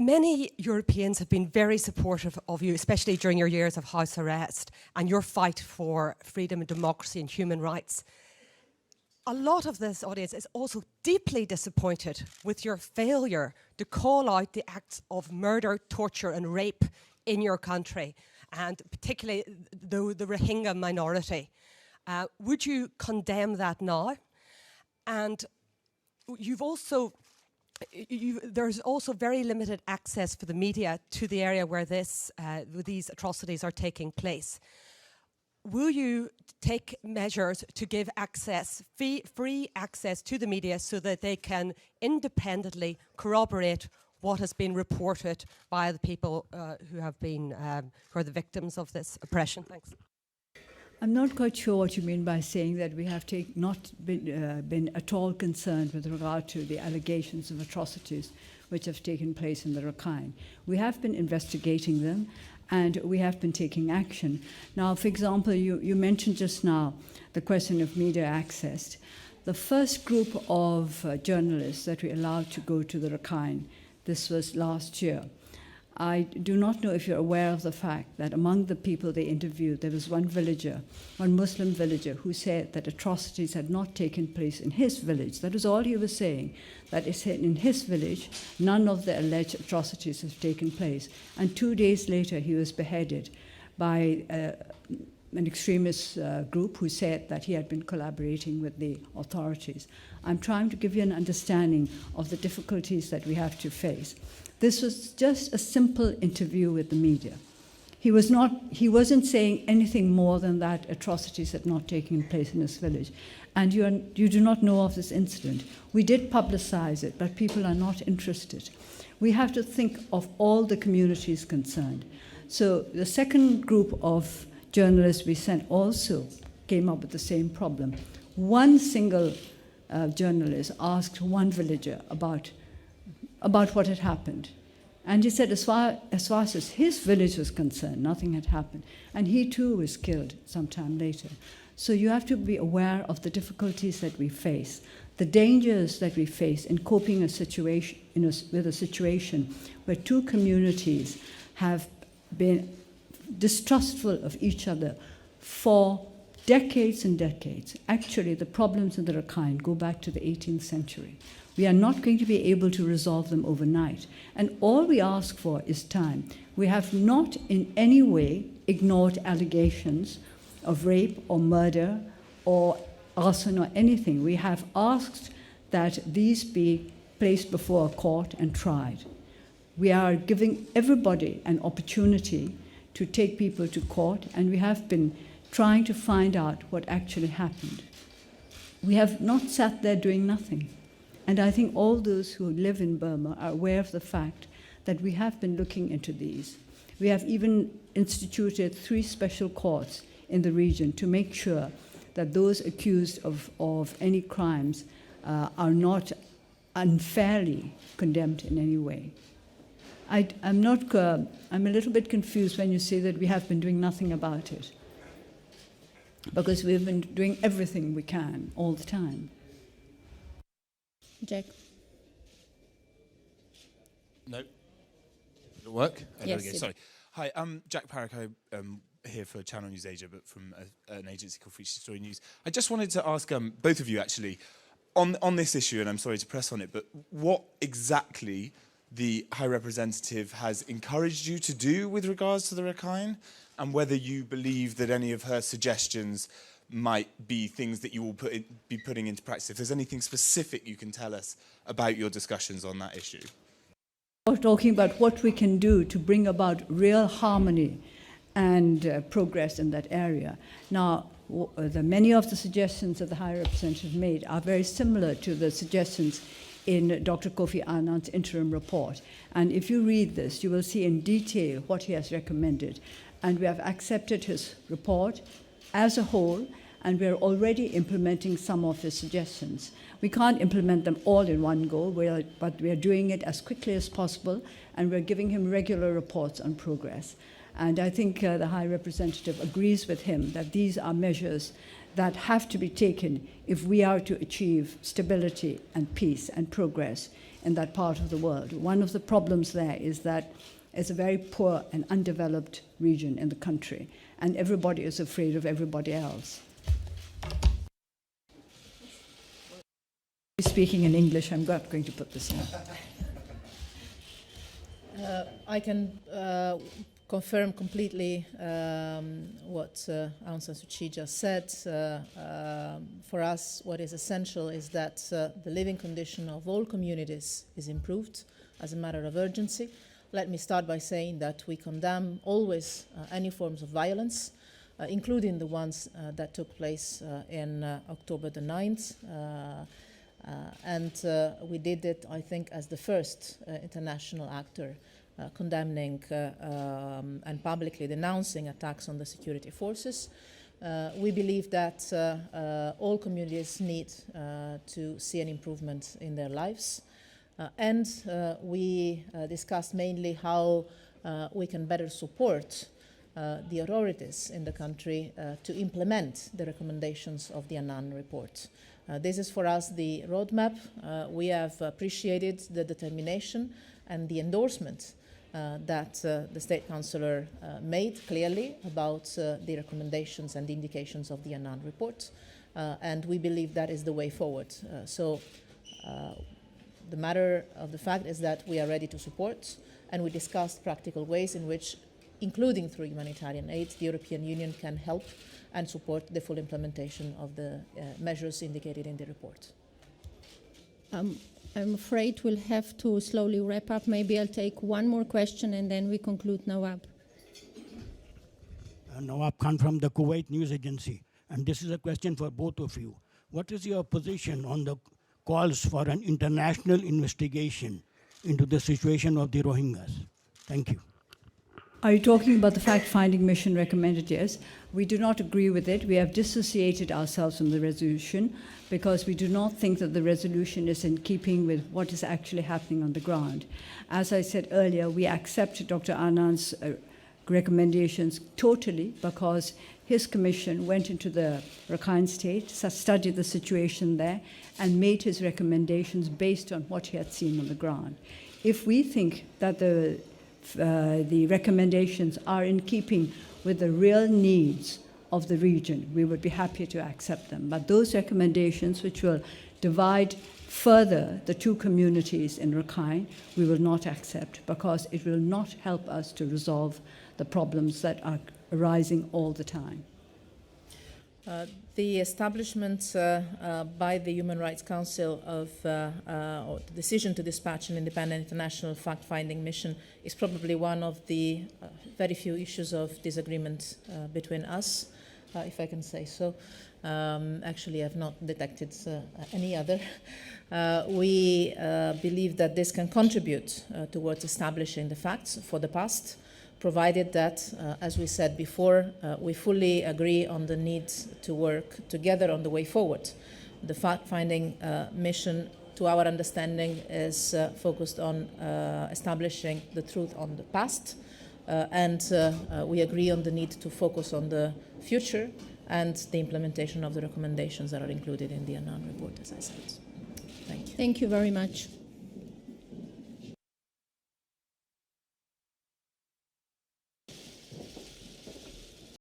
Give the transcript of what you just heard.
Many Europeans have been very supportive of you, especially during your years of house arrest and your fight for freedom and democracy and human rights. A lot of this audience is also deeply disappointed with your failure to call out the acts of murder, torture and rape in your country, and particularly the Rohingya minority. Would you condemn that now? And there's also very limited access for the media to the area where these atrocities are taking place. Will you take measures to give free access to the media so that they can independently corroborate what has been reported by the people who are the victims of this oppression? Thanks. I'm not quite sure what you mean by saying that we have not been at all concerned with regard to the allegations of atrocities which have taken place in the Rakhine. We have been investigating them, and we have been taking action. Now, for example, you mentioned just now the question of media access. The first group of journalists that we allowed to go to the Rakhine, this was last year. I do not know if you're aware of the fact that among the people they interviewed, there was one Muslim villager, who said that atrocities had not taken place in his village. That was all he was saying, that in his village, none of the alleged atrocities have taken place. And 2 days later, he was beheaded by an extremist group who said that he had been collaborating with the authorities. I'm trying to give you an understanding of the difficulties that we have to face. This was just a simple interview with the media. He wasn't saying anything more than that atrocities had not taken place in his village. And you do not know of this incident. We did publicize it, but people are not interested. We have to think of all the communities concerned. So the second group of journalists we sent also came up with the same problem. One single journalist asked one villager about what had happened. And he said as far as his village was concerned, nothing had happened. And he too was killed sometime later. So you have to be aware of the difficulties that we face, the dangers that we face in coping with a situation where two communities have been distrustful of each other for decades and decades. Actually, the problems in the Rakhine go back to the 18th century. We are not going to be able to resolve them overnight. And all we ask for is time. We have not in any way ignored allegations of rape or murder or arson or anything. We have asked that these be placed before a court and tried. We are giving everybody an opportunity to take people to court, and we have been trying to find out what actually happened. We have not sat there doing nothing. And I think all those who live in Burma are aware of the fact that we have been looking into these. We have even instituted 3 special courts in the region to make sure that those accused of any crimes are not unfairly condemned in any way. I'm a little bit confused when you say that we have been doing nothing about it, because we've been doing everything we can all the time. Jack. No. It'll work? Yes. Sorry. Hi, I'm Jack Parrick. I'm here for Channel News Asia, but from an agency called Future Story News. I just wanted to ask both of you, actually, on this issue, and I'm sorry to press on it, but what exactly the High Representative has encouraged you to do with regards to the Rakhine, and whether you believe that any of her suggestions might be things that you will be putting into practice. If there's anything specific you can tell us about your discussions on that issue. We're talking about what we can do to bring about real harmony and progress in that area. Now, many of the suggestions that the High Representative made are very similar to the suggestions in Dr. Kofi Annan's interim report. And if you read this, you will see in detail what he has recommended. And we have accepted his report as a whole, and we're already implementing some of his suggestions. We can't implement them all in one go, but we are doing it as quickly as possible, and we're giving him regular reports on progress. And I think the High Representative agrees with him that these are measures that have to be taken if we are to achieve stability and peace and progress in that part of the world. One of the problems there is that it's a very poor and undeveloped region in the country, and everybody is afraid of everybody else. Speaking in English, I'm not going to put this in. I can confirm completely what Aung San Suu Kyi just said. For us, what is essential is that the living condition of all communities is improved as a matter of urgency. Let me start by saying that we condemn always any forms of violence, including the ones that took place in October the 9th. And we did it, I think, as the first international actor condemning and publicly denouncing attacks on the security forces. We believe that all communities need to see an improvement in their lives. And we discussed mainly how we can better support the authorities in the country to implement the recommendations of the Annan report. This is for us the roadmap. We have appreciated the determination and the endorsement that the State Councillor made clearly about the recommendations and the indications of the Annan report. And we believe that is the way forward. The matter of the fact is that we are ready to support, and we discussed practical ways in which, including through humanitarian aid, the European Union can help and support the full implementation of the measures indicated in the report. I'm afraid we'll have to slowly wrap up. Maybe I'll take one more question and then we conclude. Nawab. Nawab Khan from the Kuwait News Agency. And this is a question for both of you. What is your position on the calls for an international investigation into the situation of the Rohingyas? Thank you. Are you talking about the fact-finding mission recommended? Yes. We do not agree with it. We have dissociated ourselves from the resolution because we do not think that the resolution is in keeping with what is actually happening on the ground. As I said earlier, we accept Dr. Annan's recommendations totally because his commission went into the Rakhine state, studied the situation there, and made his recommendations based on what he had seen on the ground. If we think that the recommendations are in keeping with the real needs of the region, we would be happy to accept them. But those recommendations which will divide further the two communities in Rakhine, we will not accept because it will not help us to resolve the problems that are arising all the time. The establishment by the Human Rights Council of or the decision to dispatch an independent international fact-finding mission is probably one of the very few issues of disagreement between us, if I can say so. Actually, I've not detected any other. We believe that this can contribute towards establishing the facts for the past, provided that, as we said before, we fully agree on the need to work together on the way forward. The fact-finding mission, to our understanding, is focused on establishing the truth on the past, and we agree on the need to focus on the future and the implementation of the recommendations that are included in the Annan report, as I said. Thank you. Thank you very much.